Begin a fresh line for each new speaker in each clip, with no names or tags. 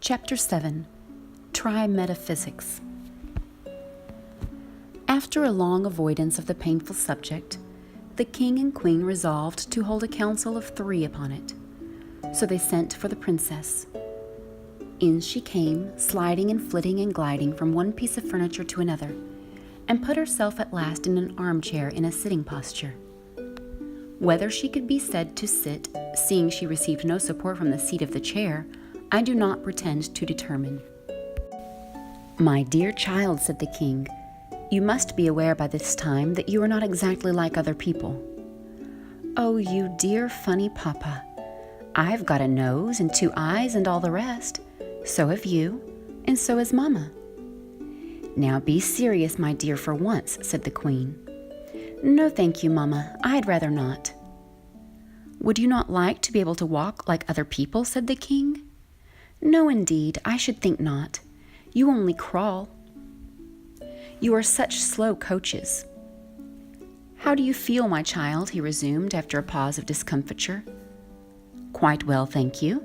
Chapter 7. Try Metaphysics. After a long avoidance of the painful subject, the king and queen resolved to hold a council of 3 upon it. So they sent for the princess. In she came, sliding and flitting and gliding from one piece of furniture to another, and put herself at last in an armchair in a sitting posture. Whether she could be said to sit, seeing she received no support from the seat of the chair, I do not pretend to determine. "My dear child," said the king, "you must be aware by this time that you are not exactly like other people." "Oh, you dear funny papa. I've got a nose and 2 eyes and all the rest. So have you, and so has Mama." "Now be serious, my dear, for once," said the queen. "No, thank you, Mama. I'd rather not." "Would you not like to be able to walk like other people?" said the king. "No, indeed, I should think not. You only crawl. You are such slow coaches." "How do you feel, my child?" he resumed after a pause of discomfiture. "Quite well, thank you."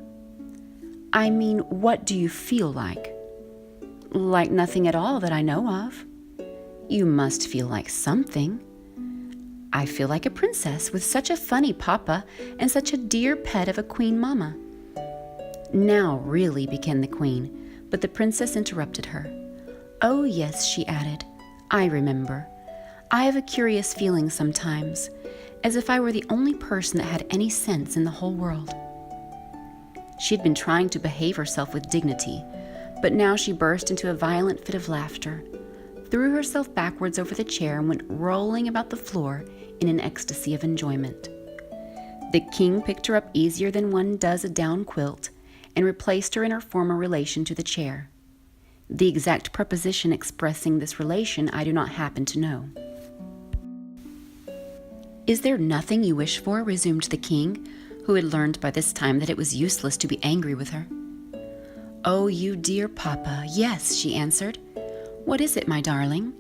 "I mean, what do you feel like?" "Like nothing at all that I know of." "You must feel like something." "I feel like a princess with such a funny papa and such a dear pet of a queen mamma." "Now, really," began the queen, but the princess interrupted her. "Oh, yes," she added, "I remember. I have a curious feeling sometimes, as if I were the only person that had any sense in the whole world." She had been trying to behave herself with dignity, but now she burst into a violent fit of laughter, threw herself backwards over the chair, and went rolling about the floor in an ecstasy of enjoyment. The king picked her up easier than one does a down quilt, and replaced her in her former relation to the chair. The exact preposition expressing this relation I do not happen to know. "Is there nothing you wish for?" resumed the king, who had learned by this time that it was useless to be angry with her. "Oh, you dear papa, yes," she answered. "What is it, my darling?"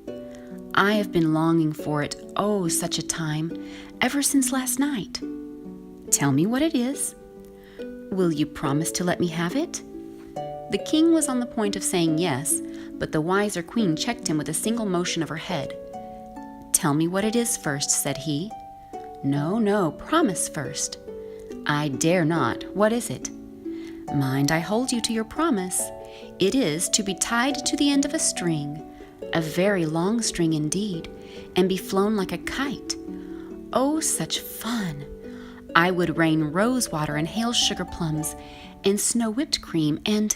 "I have been longing for it, oh, such a time, ever since last night." "Tell me what it is." "Will you promise to let me have it?" The king was on the point of saying yes, but the wiser queen checked him with a single motion of her head. "Tell me what it is first," said he. No, promise first." "I dare not. What is it?" "Mind, I hold you to your promise. It is to be tied to the end of a string, a very long string indeed, and be flown like a kite. Oh, such fun! I would rain rose water and hail sugar plums and snow whipped cream and...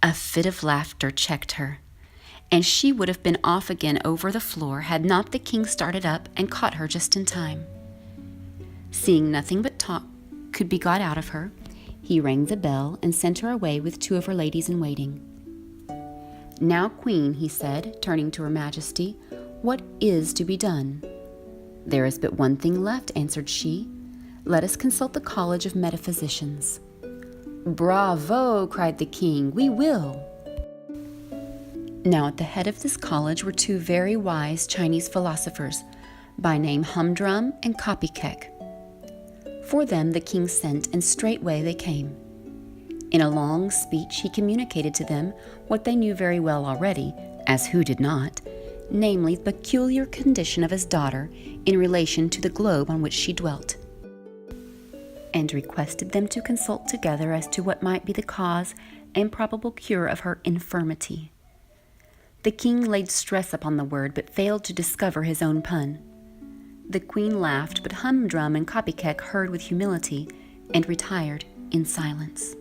A fit of laughter checked her, and she would have been off again over the floor had not the king started up and caught her just in time. Seeing nothing but talk could be got out of her, he rang the bell and sent her away with 2 of her ladies-in-waiting. "Now, Queen," he said, turning to Her Majesty, "what is to be done?" "There is but one thing left," answered she. "Let us consult the College of Metaphysicians." "Bravo!" cried the king. "We will." Now at the head of this college were 2 very wise Chinese philosophers, by name Humdrum and Copykeck. For them the king sent, and straightway they came. In a long speech he communicated to them what they knew very well already, as who did not, namely the peculiar condition of his daughter in relation to the globe on which she dwelt, and requested them to consult together as to what might be the cause and probable cure of her infirmity. The king laid stress upon the word, but failed to discover his own pun. The queen laughed, but Humdrum and Copykeck heard with humility, and retired in silence.